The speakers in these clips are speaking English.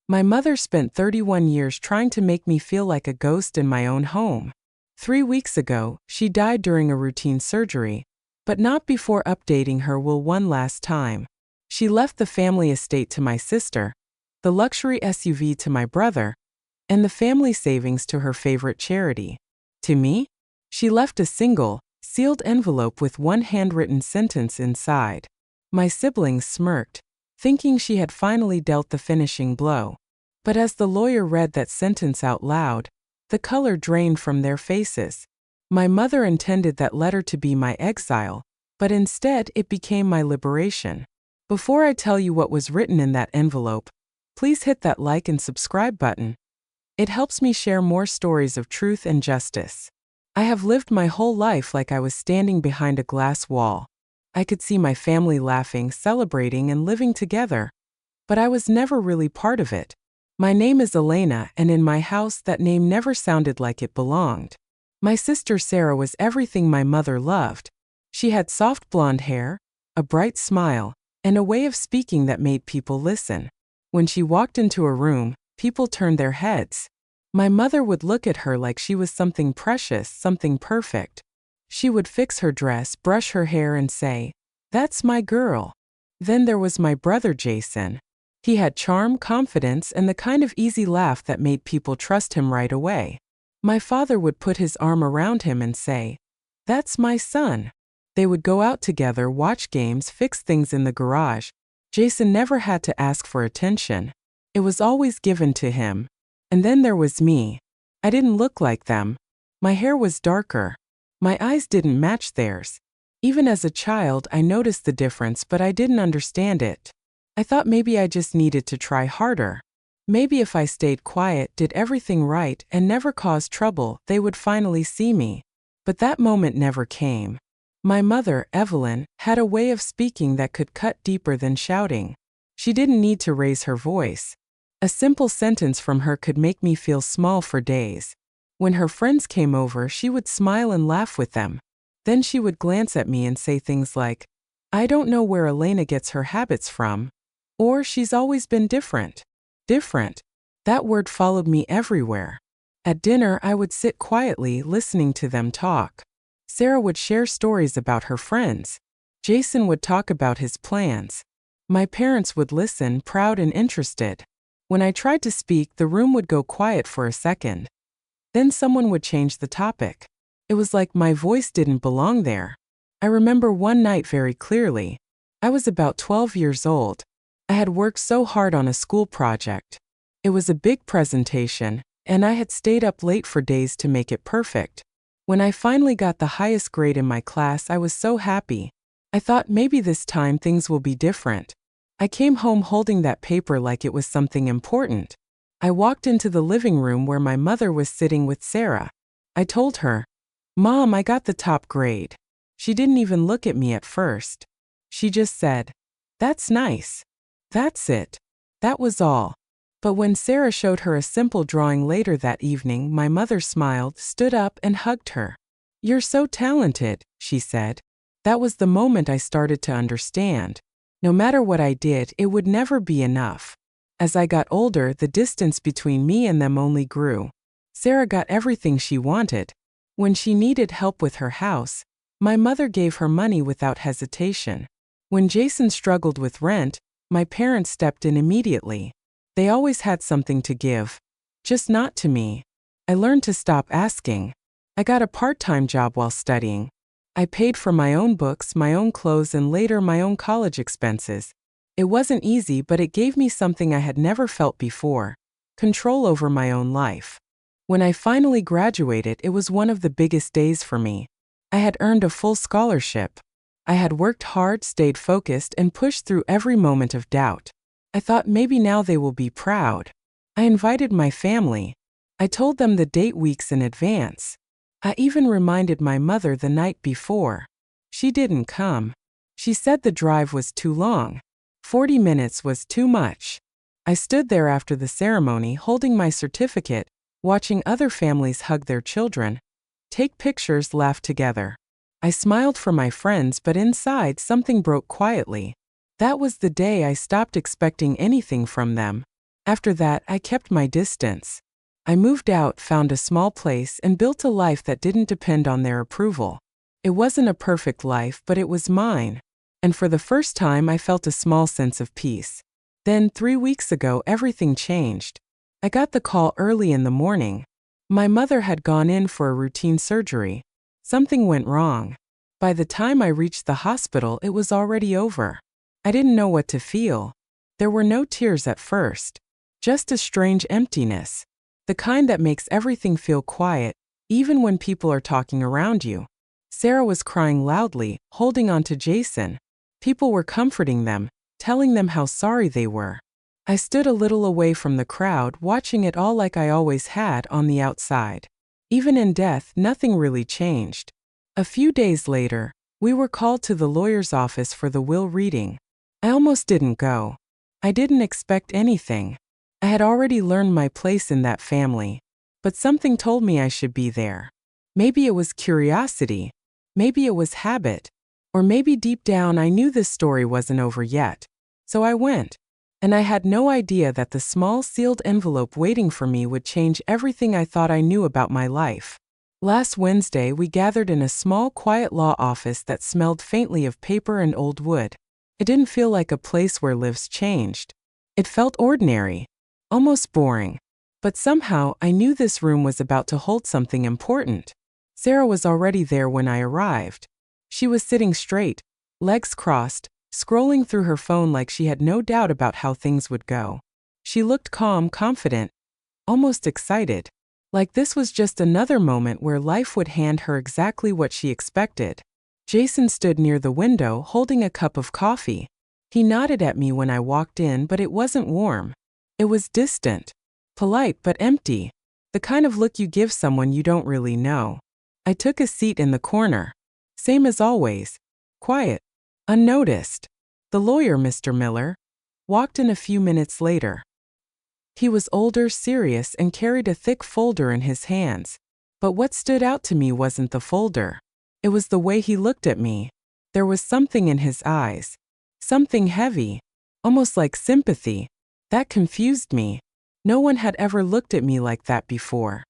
My mother spent 31 years trying to make me feel like a ghost in my own home. 3 weeks ago, she died during a routine surgery, but not before updating her will one last time. She left the family estate to my sister, the luxury SUV to my brother, and the family savings to her favorite charity. To me, she left a single, sealed envelope with one handwritten sentence inside. My siblings smirked, thinking she had finally dealt the finishing blow. But as the lawyer read that sentence out loud, the color drained from their faces. My mother intended that letter to be my exile, but instead it became my liberation. Before I tell you what was written in that envelope, please hit that like and subscribe button. It helps me share more stories of truth and justice. I have lived my whole life like I was standing behind a glass wall. I could see my family laughing, celebrating, and living together. But I was never really part of it. My name is Elena, and in my house that name never sounded like it belonged. My sister Sarah was everything my mother loved. She had soft blonde hair, a bright smile, and a way of speaking that made people listen. When she walked into a room, people turned their heads. My mother would look at her like she was something precious, something perfect. She would fix her dress, brush her hair, and say, "That's my girl." Then there was my brother Jason. He had charm, confidence, and the kind of easy laugh that made people trust him right away. My father would put his arm around him and say, "That's my son." They would go out together, watch games, fix things in the garage. Jason never had to ask for attention. It was always given to him. And then there was me. I didn't look like them. My hair was darker. My eyes didn't match theirs. Even as a child, I noticed the difference, but I didn't understand it. I thought maybe I just needed to try harder. Maybe if I stayed quiet, did everything right, and never caused trouble, they would finally see me. But that moment never came. My mother, Evelyn, had a way of speaking that could cut deeper than shouting. She didn't need to raise her voice. A simple sentence from her could make me feel small for days. When her friends came over, she would smile and laugh with them. Then she would glance at me and say things like, "I don't know where Elena gets her habits from," or "She's always been different." Different. That word followed me everywhere. At dinner, I would sit quietly, listening to them talk. Sarah would share stories about her friends. Jason would talk about his plans. My parents would listen, proud and interested. When I tried to speak, the room would go quiet for a second. Then someone would change the topic. It was like my voice didn't belong there. I remember one night very clearly. I was about 12 years old. I had worked so hard on a school project. It was a big presentation, and I had stayed up late for days to make it perfect. When I finally got the highest grade in my class, I was so happy. I thought maybe this time things will be different. I came home holding that paper like it was something important. I walked into the living room where my mother was sitting with Sarah. I told her, "Mom, I got the top grade." She didn't even look at me at first. She just said, "That's nice." That's it. That was all. But when Sarah showed her a simple drawing later that evening, my mother smiled, stood up, and hugged her. "You're so talented," she said. That was the moment I started to understand. No matter what I did, it would never be enough. As I got older, the distance between me and them only grew. Sarah got everything she wanted. When she needed help with her house, my mother gave her money without hesitation. When Jason struggled with rent, my parents stepped in immediately. They always had something to give. Just not to me. I learned to stop asking. I got a part-time job while studying. I paid for my own books, my own clothes, and later my own college expenses. It wasn't easy, but it gave me something I had never felt before: control over my own life. When I finally graduated, it was one of the biggest days for me. I had earned a full scholarship. I had worked hard, stayed focused, and pushed through every moment of doubt. I thought maybe now they will be proud. I invited my family. I told them the date weeks in advance. I even reminded my mother the night before. She didn't come. She said the drive was too long. 40 minutes was too much. I stood there after the ceremony, holding my certificate, watching other families hug their children, take pictures, laugh together. I smiled for my friends, but inside something broke quietly. That was the day I stopped expecting anything from them. After that, I kept my distance. I moved out, found a small place, and built a life that didn't depend on their approval. It wasn't a perfect life, but it was mine. And for the first time, I felt a small sense of peace. Then, 3 weeks ago, everything changed. I got the call early in the morning. My mother had gone in for a routine surgery. Something went wrong. By the time I reached the hospital, it was already over. I didn't know what to feel. There were no tears at first. Just a strange emptiness. The kind that makes everything feel quiet, even when people are talking around you. Sarah was crying loudly, holding on to Jason. People were comforting them, telling them how sorry they were. I stood a little away from the crowd, watching it all like I always had on the outside. Even in death, nothing really changed. A few days later, we were called to the lawyer's office for the will reading. I almost didn't go. I didn't expect anything. I had already learned my place in that family. But something told me I should be there. Maybe it was curiosity. Maybe it was habit. Or maybe deep down I knew this story wasn't over yet. So I went. And I had no idea that the small sealed envelope waiting for me would change everything I thought I knew about my life. Last Wednesday, we gathered in a small, quiet law office that smelled faintly of paper and old wood. It didn't feel like a place where lives changed. It felt ordinary, almost boring. But somehow, I knew this room was about to hold something important. Sarah was already there when I arrived. She was sitting straight, legs crossed, scrolling through her phone like she had no doubt about how things would go. She looked calm, confident, almost excited. Like this was just another moment where life would hand her exactly what she expected. Jason stood near the window holding a cup of coffee. He nodded at me when I walked in, but it wasn't warm. It was distant, polite but empty, the kind of look you give someone you don't really know. I took a seat in the corner. Same as always, quiet, unnoticed. The lawyer, Mr. Miller, walked in a few minutes later. He was older, serious, and carried a thick folder in his hands. But what stood out to me wasn't the folder. It was the way he looked at me. There was something in his eyes. Something heavy, almost like sympathy. That confused me. No one had ever looked at me like that before.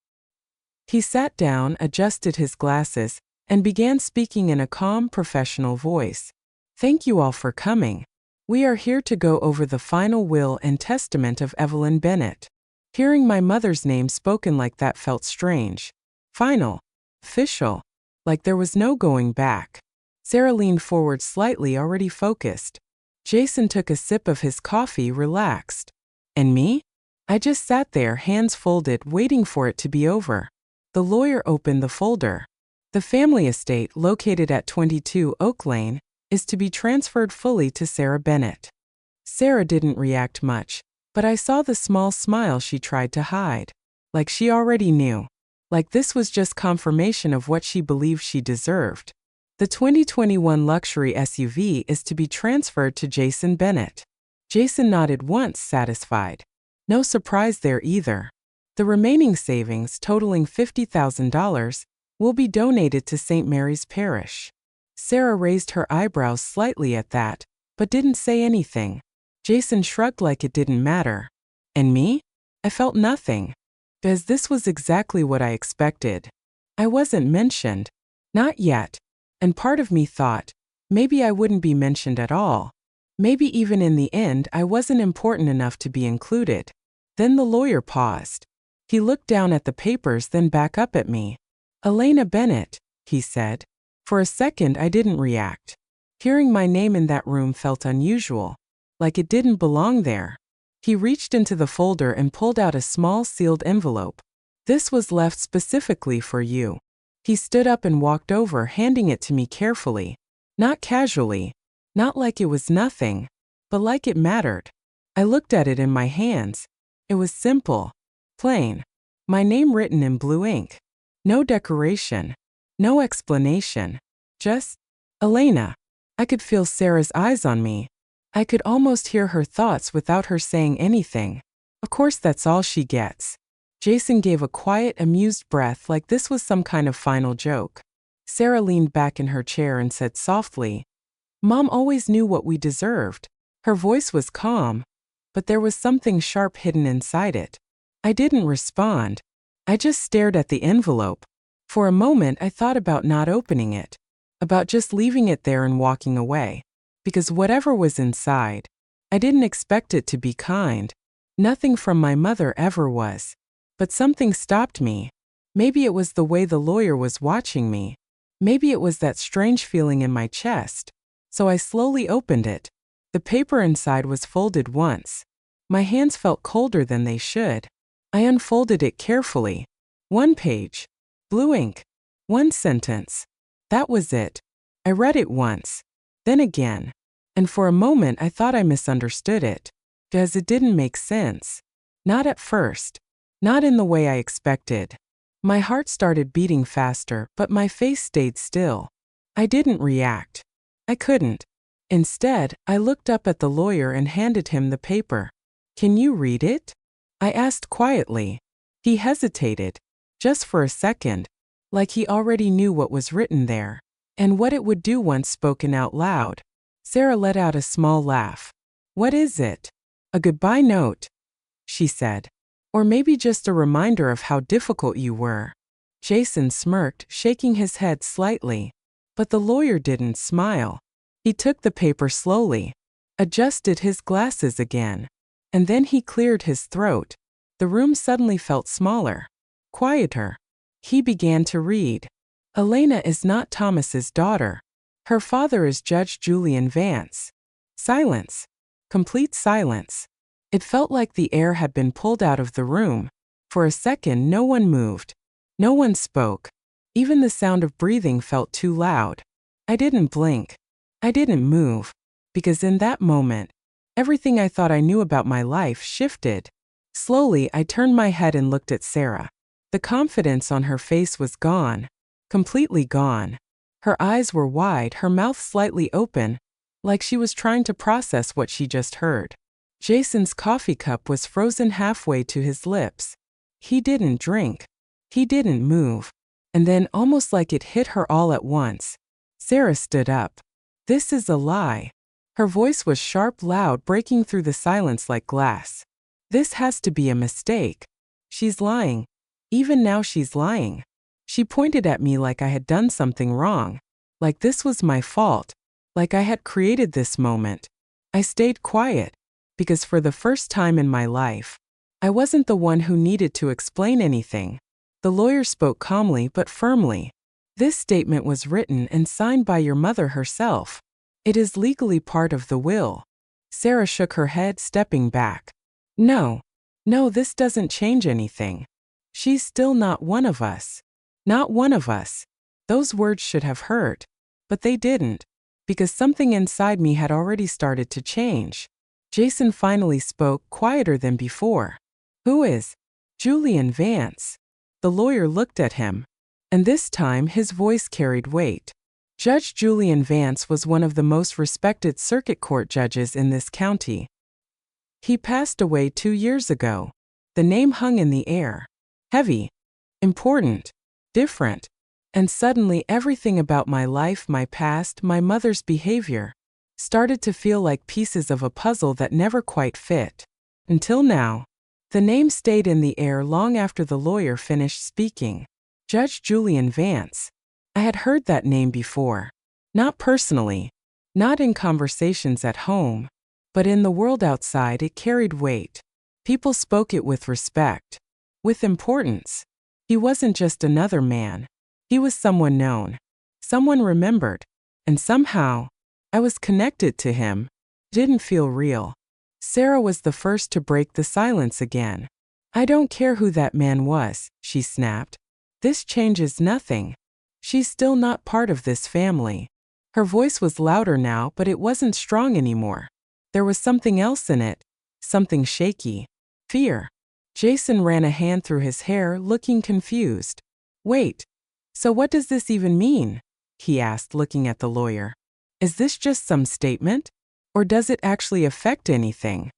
He sat down, adjusted his glasses, and began speaking in a calm, professional voice. Thank you all for coming. We are here to go over the final will and testament of Evelyn Bennett. Hearing my mother's name spoken like that felt strange. Final. Official. Like there was no going back. Sarah leaned forward slightly, already focused. Jason took a sip of his coffee, relaxed. And me? I just sat there, hands folded, waiting for it to be over. The lawyer opened the folder. The family estate, located at 22 Oak Lane, is to be transferred fully to Sarah Bennett. Sarah didn't react much, but I saw the small smile she tried to hide. Like she already knew. Like this was just confirmation of what she believed she deserved. The 2021 luxury SUV is to be transferred to Jason Bennett. Jason nodded once, satisfied. No surprise there either. The remaining savings, totaling $50,000, will be donated to St. Mary's Parish. Sarah raised her eyebrows slightly at that, but didn't say anything. Jason shrugged like it didn't matter. And me? I felt nothing. Because this was exactly what I expected. I wasn't mentioned. Not yet. And part of me thought, maybe I wouldn't be mentioned at all. Maybe even in the end I wasn't important enough to be included. Then the lawyer paused. He looked down at the papers, then back up at me. Elena Bennett, he said. For a second I didn't react. Hearing my name in that room felt unusual. Like it didn't belong there. He reached into the folder and pulled out a small sealed envelope. This was left specifically for you. He stood up and walked over, handing it to me carefully. Not casually. Not like it was nothing. But like it mattered. I looked at it in my hands. It was simple. Plain. My name written in blue ink. No decoration. No explanation. Just, Elena. I could feel Sarah's eyes on me. I could almost hear her thoughts without her saying anything. Of course that's all she gets. Jason gave a quiet, amused breath like this was some kind of final joke. Sarah leaned back in her chair and said softly, Mom always knew what we deserved. Her voice was calm, but there was something sharp hidden inside it. I didn't respond. I just stared at the envelope. For a moment, I thought about not opening it, about just leaving it there and walking away. Because whatever was inside, I didn't expect it to be kind. Nothing from my mother ever was. But something stopped me. Maybe it was the way the lawyer was watching me. Maybe it was that strange feeling in my chest. So I slowly opened it. The paper inside was folded once. My hands felt colder than they should. I unfolded it carefully. One page. Blue ink. One sentence. That was it. I read it once. Then again. And for a moment I thought I misunderstood it. Because it didn't make sense. Not at first. Not in the way I expected. My heart started beating faster, but my face stayed still. I didn't react. I couldn't. Instead, I looked up at the lawyer and handed him the paper. "Can you read it?" I asked quietly. He hesitated. Just for a second. Like he already knew what was written there. And what it would do once spoken out loud. Sarah let out a small laugh. "What is it?" "A goodbye note," she said. "Or maybe just a reminder of how difficult you were." Jason smirked, shaking his head slightly. But the lawyer didn't smile. He took the paper slowly, adjusted his glasses again, and then he cleared his throat. The room suddenly felt smaller, quieter. He began to read. "Elena is not Thomas's daughter. Her father is Judge Julian Vance." Silence. Complete silence. It felt like the air had been pulled out of the room. For a second, no one moved. No one spoke. Even the sound of breathing felt too loud. I didn't blink. I didn't move. Because in that moment, everything I thought I knew about my life shifted. Slowly, I turned my head and looked at Sarah. The confidence on her face was gone. Completely gone. Her eyes were wide, her mouth slightly open, like she was trying to process what she just heard. Jason's coffee cup was frozen halfway to his lips. He didn't drink. He didn't move. And then, almost like it hit her all at once, Sarah stood up. "This is a lie." Her voice was sharp, loud, breaking through the silence like glass. "This has to be a mistake. She's lying. Even now she's lying." She pointed at me like I had done something wrong. Like this was my fault. Like I had created this moment. I stayed quiet. Because for the first time in my life, I wasn't the one who needed to explain anything. The lawyer spoke calmly but firmly. "This statement was written and signed by your mother herself. It is legally part of the will." Sarah shook her head, stepping back. No, this doesn't change anything. She's still not one of us. Not one of us." Those words should have hurt. But they didn't. Because something inside me had already started to change. Jason finally spoke, quieter than before. "Who is Julian Vance?" The lawyer looked at him. And this time his voice carried weight. Judge Julian Vance was one of the most respected circuit court judges in this county. He passed away 2 years ago. The name hung in the air. Heavy. Important. Different. And suddenly everything about my life, my past, my mother's behavior, started to feel like pieces of a puzzle that never quite fit. Until now. The name stayed in the air long after the lawyer finished speaking. Judge Julian Vance. I had heard that name before. Not personally. Not in conversations at home. But in the world outside it carried weight. People spoke it with respect. With importance. He wasn't just another man. He was someone known. Someone remembered. And somehow, I was connected to him. Didn't feel real. Sarah was the first to break the silence again. "I don't care who that man was," she snapped. "This changes nothing. She's still not part of this family." Her voice was louder now, but it wasn't strong anymore. There was something else in it. Something shaky. Fear. Jason ran a hand through his hair, looking confused. "Wait. So what does this even mean?" he asked, looking at the lawyer. "Is this just some statement? Or does it actually affect anything?"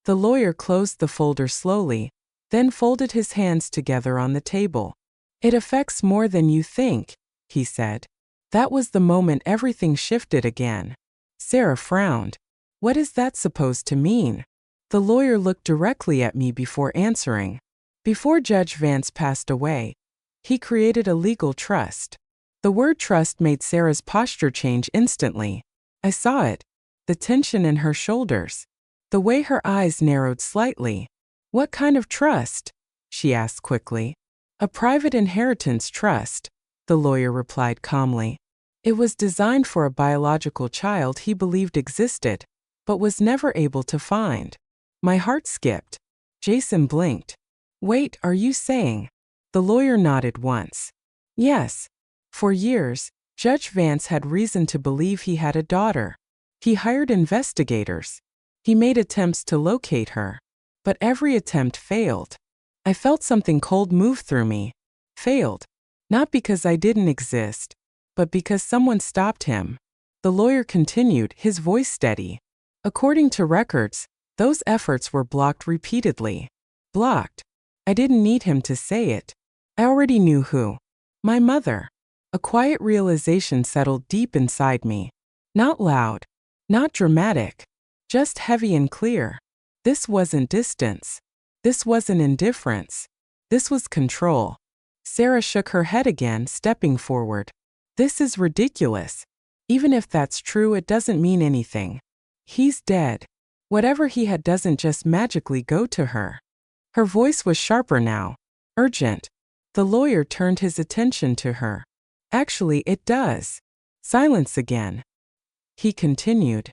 The lawyer closed the folder slowly, then folded his hands together on the table. "It affects more than you think," he said. That was the moment everything shifted again. Sarah frowned. "What is that supposed to mean?" The lawyer looked directly at me before answering. Before Judge Vance passed away, he created a legal trust. The word trust made Sarah's posture change instantly. I saw it. The tension in her shoulders. The way her eyes narrowed slightly. What kind of trust? She asked quickly. A private inheritance trust, the lawyer replied calmly. It was designed for a biological child he believed existed, but was never able to find. My heart skipped. Jason blinked. Wait, are you saying? The lawyer nodded once. Yes. For years, Judge Vance had reason to believe he had a daughter. He hired investigators. He made attempts to locate her. But every attempt failed. I felt something cold move through me. Failed. Not because I didn't exist, but because someone stopped him. The lawyer continued, his voice steady. According to records, those efforts were blocked repeatedly. Blocked. I didn't need him to say it. I already knew who. My mother. A quiet realization settled deep inside me. Not loud. Not dramatic. Just heavy and clear. This wasn't distance. This wasn't indifference. This was control. Sarah shook her head again, stepping forward. This is ridiculous. Even if that's true, it doesn't mean anything. He's dead. Whatever he had doesn't just magically go to her. Her voice was sharper now. Urgent. The lawyer turned his attention to her. Actually, it does. Silence again. He continued.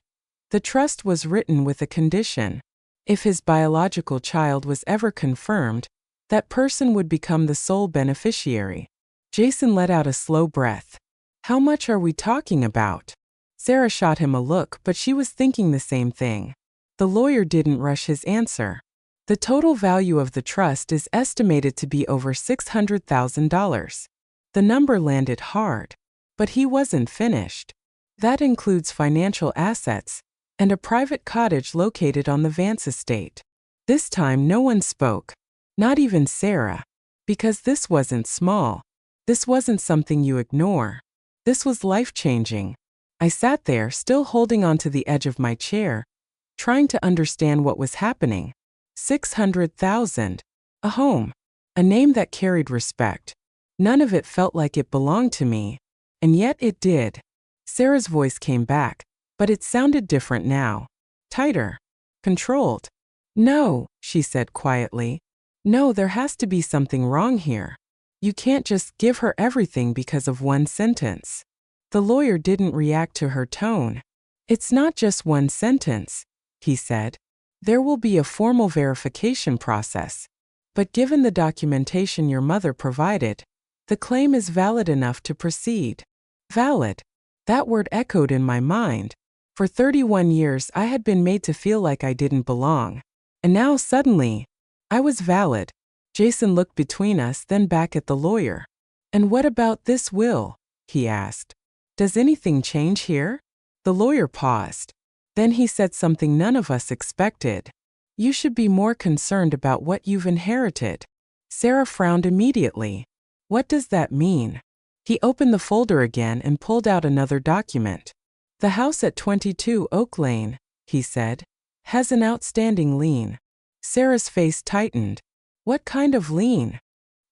The trust was written with a condition. If his biological child was ever confirmed, that person would become the sole beneficiary. Jason let out a slow breath. How much are we talking about? Sarah shot him a look, but she was thinking the same thing. The lawyer didn't rush his answer. The total value of the trust is estimated to be over $600,000. The number landed hard. But he wasn't finished. That includes financial assets and a private cottage located on the Vance estate. This time no one spoke. Not even Sarah. Because this wasn't small. This wasn't something you ignore. This was life-changing. I sat there, still holding onto the edge of my chair, trying to understand what was happening. 600,000. A home. A name that carried respect. None of it felt like it belonged to me. And yet it did. Sarah's voice came back, but it sounded different now. Tighter. Controlled. No, she said quietly. No, there has to be something wrong here. You can't just give her everything because of one sentence. The lawyer didn't react to her tone. It's not just one sentence, he said. There will be a formal verification process. But given the documentation your mother provided, the claim is valid enough to proceed. Valid. That word echoed in my mind. For 31 years I had been made to feel like I didn't belong. And now suddenly, I was valid. Jason looked between us, then back at the lawyer. And what about this will? He asked. Does anything change here? The lawyer paused. Then he said something none of us expected. You should be more concerned about what you've inherited. Sarah frowned immediately. What does that mean? He opened the folder again and pulled out another document. The house at 22 Oak Lane, he said, has an outstanding lien. Sarah's face tightened. What kind of lien?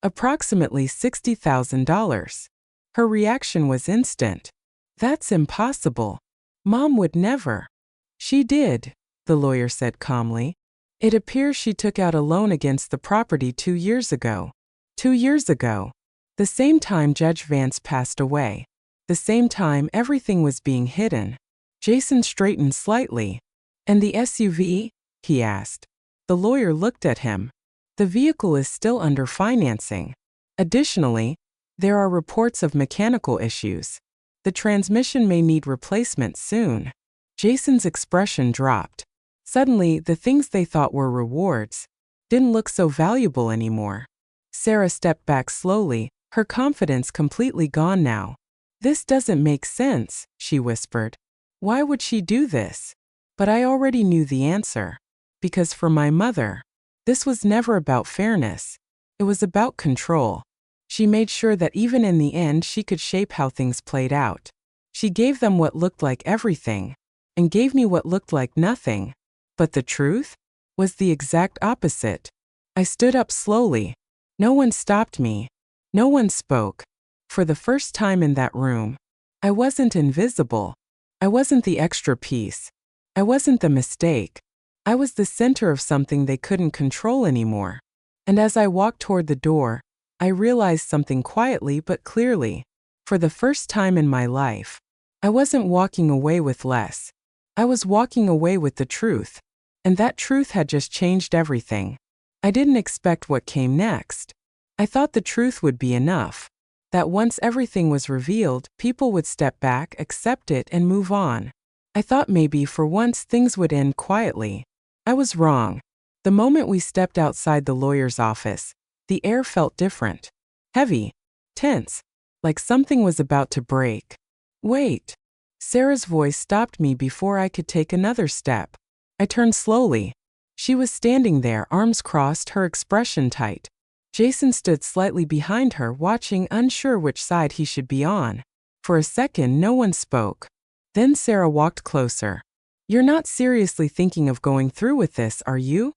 Approximately $60,000. Her reaction was instant. That's impossible. Mom would never. She did, the lawyer said calmly. It appears she took out a loan against the property 2 years ago. 2 years ago. The same time Judge Vance passed away. The same time everything was being hidden. Jason straightened slightly. And the SUV? He asked. The lawyer looked at him. The vehicle is still under financing. Additionally, there are reports of mechanical issues. The transmission may need replacement soon. Jason's expression dropped. Suddenly, the things they thought were rewards didn't look so valuable anymore. Sarah stepped back slowly, her confidence completely gone now. This doesn't make sense, she whispered. Why would she do this? But I already knew the answer. Because for my mother, this was never about fairness. It was about control. She made sure that even in the end she could shape how things played out. She gave them what looked like everything, and gave me what looked like nothing. But the truth? was the exact opposite. I stood up slowly. No one stopped me. No one spoke. For the first time in that room, I wasn't invisible. I wasn't the extra piece. I wasn't the mistake. I was the center of something they couldn't control anymore. And as I walked toward the door, I realized something quietly but clearly. For the first time in my life, I wasn't walking away with less. I was walking away with the truth. And that truth had just changed everything. I didn't expect what came next. I thought the truth would be enough. That once everything was revealed, people would step back, accept it, and move on. I thought maybe for once things would end quietly. I was wrong. The moment we stepped outside the lawyer's office, the air felt different. Heavy. Tense. Like something was about to break. Wait. Sarah's voice stopped me before I could take another step. I turned slowly. She was standing there, arms crossed, her expression tight. Jason stood slightly behind her, watching, unsure which side he should be on. For a second, no one spoke. Then Sarah walked closer. "You're not seriously thinking of going through with this, are you?"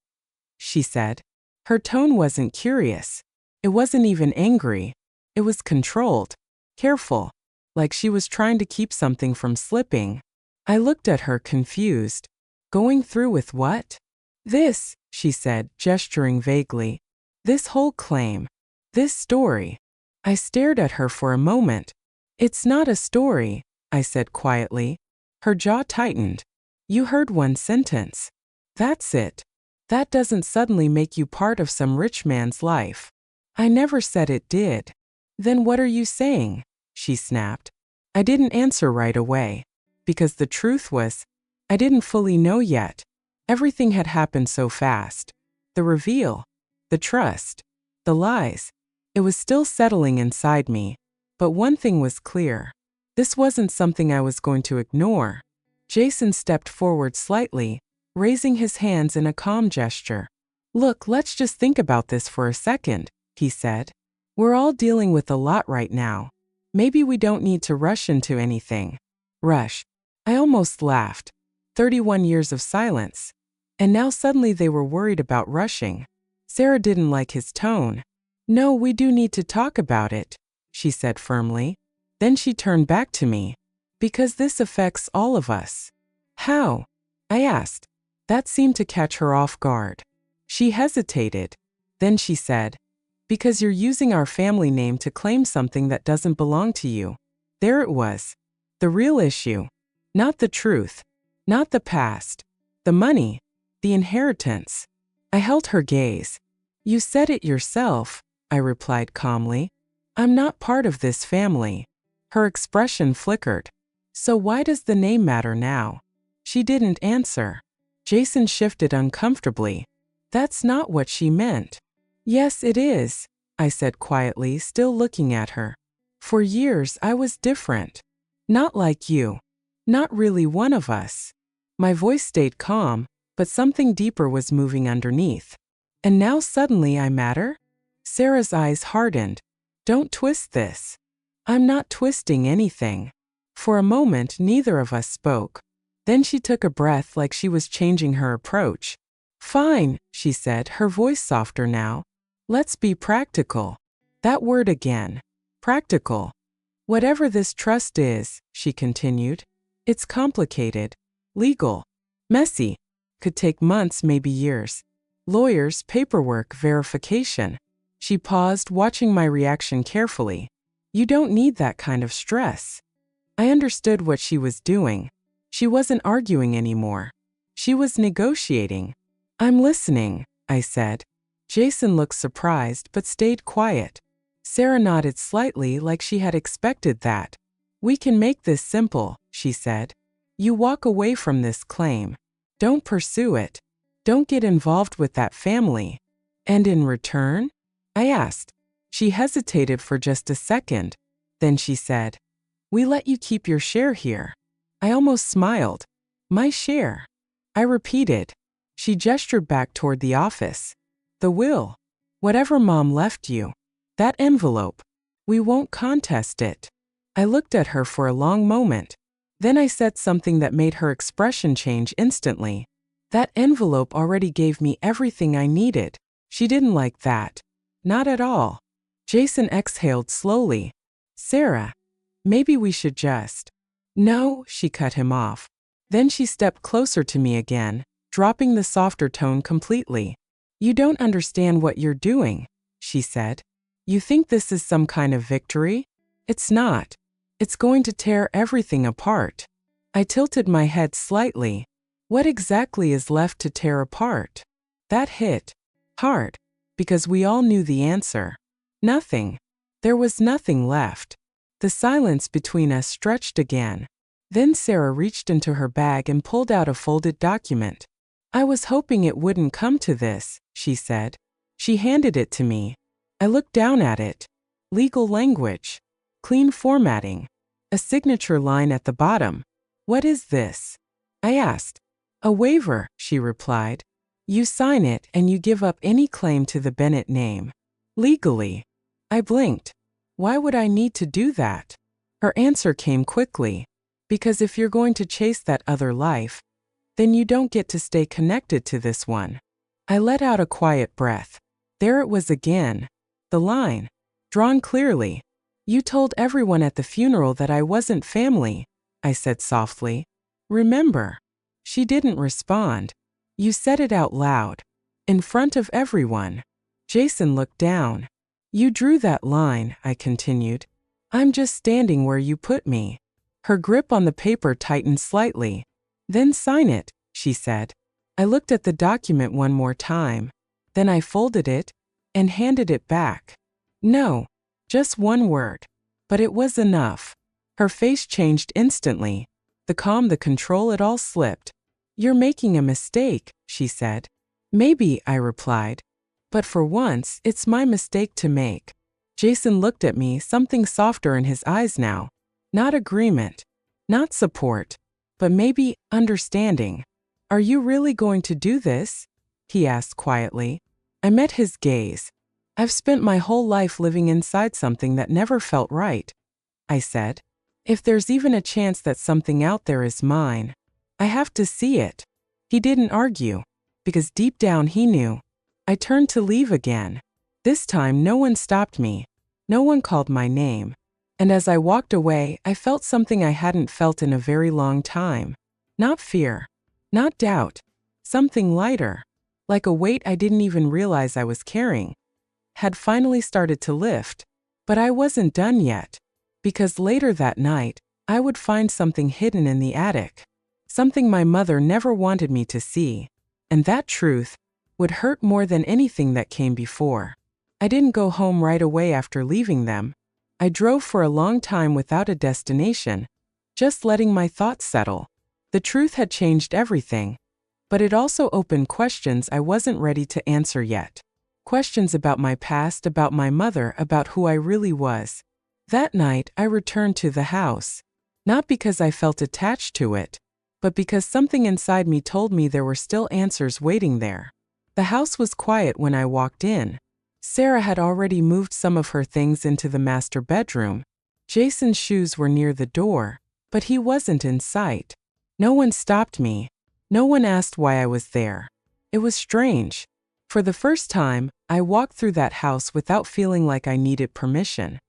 she said. Her tone wasn't curious. It wasn't even angry. It was controlled. Careful. Like she was trying to keep something from slipping. I looked at her, confused. "Going through with what?" "This," she said, gesturing vaguely. "This whole claim. This story." I stared at her for a moment. "It's not a story," I said quietly. Her jaw tightened. "You heard one sentence. That's it. That doesn't suddenly make you part of some rich man's life." "I never said it did." "Then what are you saying?" she snapped. I didn't answer right away. Because the truth was, I didn't fully know yet. Everything had happened so fast. The reveal. The trust. The lies. It was still settling inside me. But one thing was clear. This wasn't something I was going to ignore. Jason stepped forward slightly, raising his hands in a calm gesture. "Look, let's just think about this for a second," he said. "We're all dealing with a lot right now. Maybe we don't need to rush into anything." Rush. I almost laughed. 31 years of silence. And now suddenly they were worried about rushing. Sarah didn't like his tone. "No, we do need to talk about it," she said firmly. Then she turned back to me. "Because this affects all of us." "How?" I asked. That seemed to catch her off guard. She hesitated. Then she said, "Because you're using our family name to claim something that doesn't belong to you." There it was. The real issue. Not the truth. Not the past. The money. The inheritance. I held her gaze. "You said it yourself," I replied calmly. "I'm not part of this family." Her expression flickered. "So why does the name matter now?" She didn't answer. Jason shifted uncomfortably. "That's not what she meant." "Yes, it is," I said quietly, still looking at her. "For years I was different. Not like you. Not really one of us." My voice stayed calm, but something deeper was moving underneath. "And now suddenly I matter?" Sarah's eyes hardened. "Don't twist this." "I'm not twisting anything." For a moment, neither of us spoke. Then she took a breath like she was changing her approach. "Fine," she said, her voice softer now. "Let's be practical." That word again. Practical. "Whatever this trust is," she continued, "it's complicated. Legal. Messy. Could take months, maybe years. Lawyers, paperwork, verification." She paused, watching my reaction carefully. "You don't need that kind of stress." I understood what she was doing. She wasn't arguing anymore. She was negotiating. "I'm listening," I said. Jason looked surprised but stayed quiet. Sarah nodded slightly like she had expected that. "We can make this simple," she said. "You walk away from this claim. Don't pursue it. Don't get involved with that family." "And in return?" I asked. She hesitated for just a second. Then she said, "We let you keep your share here." I almost smiled. "My share?" I repeated. She gestured back toward the office. "The will. Whatever Mom left you. That envelope. We won't contest it." I looked at her for a long moment. Then I said something that made her expression change instantly. That envelope already gave me everything I needed. She didn't like that. Not at all. Jason exhaled slowly. Sarah, maybe we should just. No, she cut him off. Then she stepped closer to me again, dropping the softer tone completely. You don't understand what you're doing, she said. You think this is some kind of victory? It's not. It's going to tear everything apart. I tilted my head slightly. What exactly is left to tear apart? That hit hard, because we all knew the answer. Nothing. There was nothing left. The silence between us stretched again. Then Sarah reached into her bag and pulled out a folded document. I was hoping it wouldn't come to this, she said. She handed it to me. I looked down at it. Legal language. Clean formatting. A signature line at the bottom. What is this? I asked. A waiver, she replied. You sign it and you give up any claim to the Bennett name. Legally. I blinked. Why would I need to do that? Her answer came quickly. Because if you're going to chase that other life, then you don't get to stay connected to this one. I let out a quiet breath. There it was again. The line. Drawn clearly. You told everyone at the funeral that I wasn't family, I said softly. Remember? She didn't respond. You said it out loud. In front of everyone. Jason looked down. You drew that line, I continued. I'm just standing where you put me. Her grip on the paper tightened slightly. Then sign it, she said. I looked at the document one more time. Then I folded it and handed it back. No, just one word. But it was enough. Her face changed instantly. The calm, the control, it all slipped. You're making a mistake, she said. Maybe, I replied. But for once, it's my mistake to make. Jason looked at me, something softer in his eyes now. Not agreement. Not support. But maybe understanding. Are you really going to do this? He asked quietly. I met his gaze. I've spent my whole life living inside something that never felt right, I said. If there's even a chance that something out there is mine, I have to see it. He didn't argue, because deep down he knew. I turned to leave again. This time no one stopped me. No one called my name. And as I walked away, I felt something I hadn't felt in a very long time. Not fear. Not doubt. Something lighter. Like a weight I didn't even realize I was carrying. Had finally started to lift. But I wasn't done yet. Because later that night, I would find something hidden in the attic. Something my mother never wanted me to see. And that truth would hurt more than anything that came before. I didn't go home right away after leaving them. I drove for a long time without a destination, just letting my thoughts settle. The truth had changed everything. But it also opened questions I wasn't ready to answer yet. Questions about my past, about my mother, about who I really was. That night, I returned to the house. Not because I felt attached to it, but because something inside me told me there were still answers waiting there. The house was quiet when I walked in. Sarah had already moved some of her things into the master bedroom. Jason's shoes were near the door, but he wasn't in sight. No one stopped me. No one asked why I was there. It was strange. For the first time, I walked through that house without feeling like I needed permission.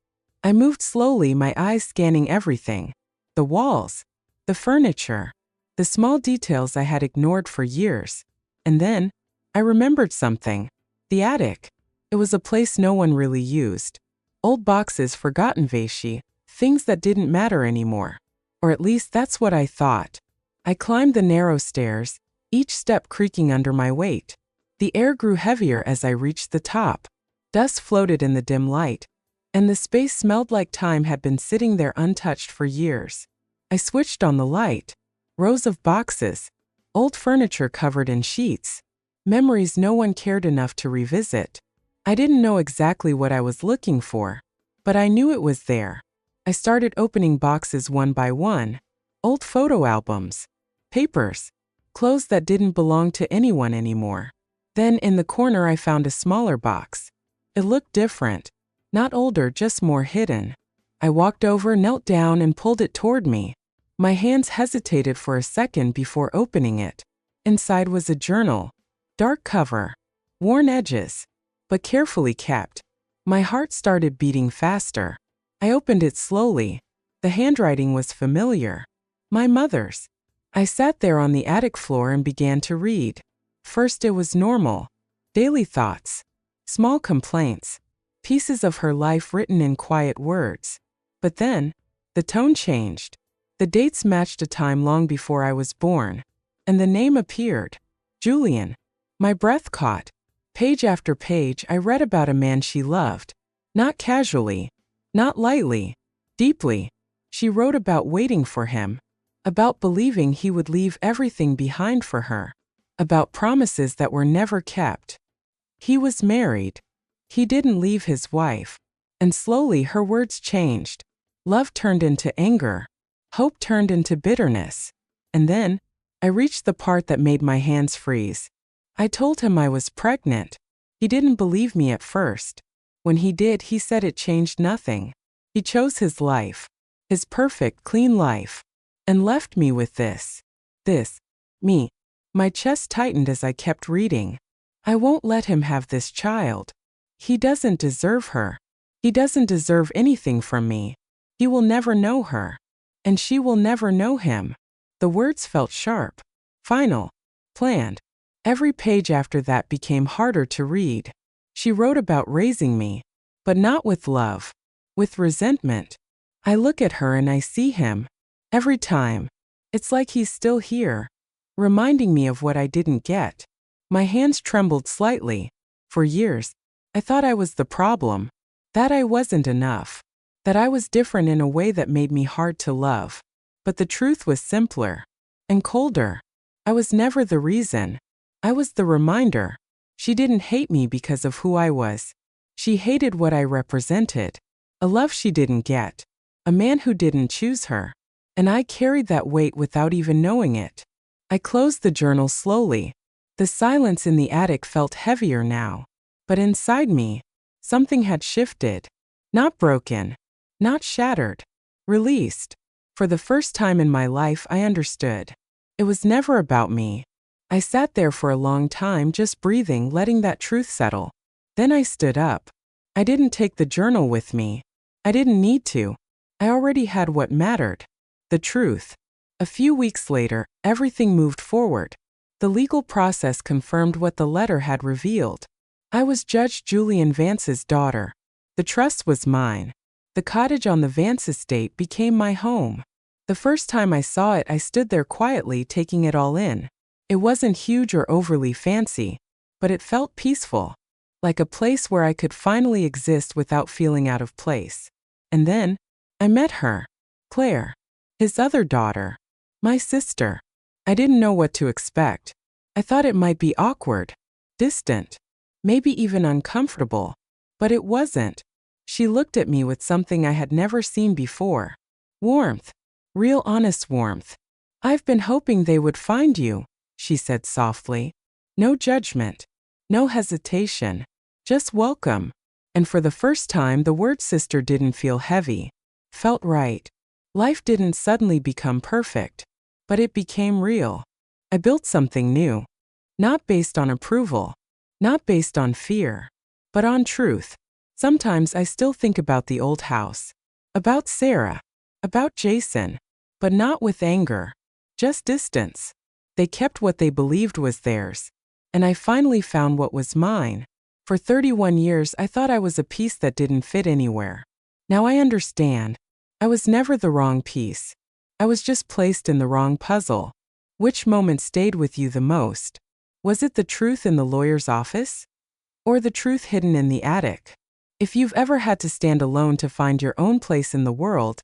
I moved slowly, my eyes scanning everything. The walls, the furniture, the small details I had ignored for years. And then, I remembered something. The attic. It was a place no one really used. Old boxes, forgotten vase, things that didn't matter anymore. Or at least that's what I thought. I climbed the narrow stairs, each step creaking under my weight. The air grew heavier as I reached the top. Dust floated in the dim light, and the space smelled like time had been sitting there untouched for years. I switched on the light. Rows of boxes, old furniture covered in sheets, memories no one cared enough to revisit. I didn't know exactly what I was looking for, but I knew it was there. I started opening boxes one by one. Old photo albums, papers, clothes that didn't belong to anyone anymore. Then in the corner I found a smaller box. It looked different. Not older, just more hidden. I walked over, knelt down, and pulled it toward me. My hands hesitated for a second before opening it. Inside was a journal, dark cover, worn edges, but carefully kept. My heart started beating faster. I opened it slowly. The handwriting was familiar. My mother's. I sat there on the attic floor and began to read. First it was normal. Daily thoughts. Small complaints. Pieces of her life written in quiet words. But then, the tone changed. The dates matched a time long before I was born. And the name appeared. Julian. My breath caught. Page after page I read about a man she loved. Not casually. Not lightly. Deeply. She wrote about waiting for him. About believing he would leave everything behind for her. About promises that were never kept. He was married. He didn't leave his wife. And slowly her words changed. Love turned into anger. Hope turned into bitterness. And then, I reached the part that made my hands freeze. I told him I was pregnant. He didn't believe me at first. When he did, he said it changed nothing. He chose his life. His perfect, clean life. And left me with this. Me. My chest tightened as I kept reading. I won't let him have this child. He doesn't deserve her. He doesn't deserve anything from me. He will never know her. And she will never know him. The words felt sharp. Final. Planned. Every page after that became harder to read. She wrote about raising me. But not with love. With resentment. I look at her and I see him. Every time. It's like he's still here. Reminding me of what I didn't get. My hands trembled slightly. For years, I thought I was the problem. That I wasn't enough. That I was different in a way that made me hard to love. But the truth was simpler. And colder. I was never the reason. I was the reminder. She didn't hate me because of who I was. She hated what I represented. A love she didn't get. A man who didn't choose her. And I carried that weight without even knowing it. I closed the journal slowly. The silence in the attic felt heavier now. But inside me, something had shifted. Not broken. Not shattered. Released. For the first time in my life, I understood. It was never about me. I sat there for a long time just breathing, letting that truth settle. Then I stood up. I didn't take the journal with me. I didn't need to. I already had what mattered. The truth. A few weeks later, everything moved forward. The legal process confirmed what the letter had revealed. I was Judge Julian Vance's daughter. The trust was mine. The cottage on the Vance estate became my home. The first time I saw it, I stood there quietly taking it all in. It wasn't huge or overly fancy, but it felt peaceful. Like a place where I could finally exist without feeling out of place. And then, I met her. Claire. His other daughter. My sister. I didn't know what to expect. I thought it might be awkward. Distant. Maybe even uncomfortable. But it wasn't. She looked at me with something I had never seen before. Warmth. Real honest warmth. "I've been hoping they would find you," she said softly. No judgment. No hesitation. Just welcome. And for the first time, the word sister didn't feel heavy. Felt right. Life didn't suddenly become perfect. But it became real. I built something new. Not based on approval. Not based on fear. But on truth. Sometimes I still think about the old house. About Sarah. About Jason. But not with anger. Just distance. They kept what they believed was theirs. And I finally found what was mine. For 31 years, I thought I was a piece that didn't fit anywhere. Now I understand. I was never the wrong piece. I was just placed in the wrong puzzle. Which moment stayed with you the most? Was it the truth in the lawyer's office? Or the truth hidden in the attic? If you've ever had to stand alone to find your own place in the world,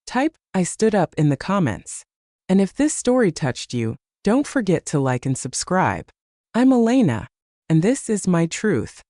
type "I stood up" in the comments. And if this story touched you, don't forget to like and subscribe. I'm Elena, and this is my truth.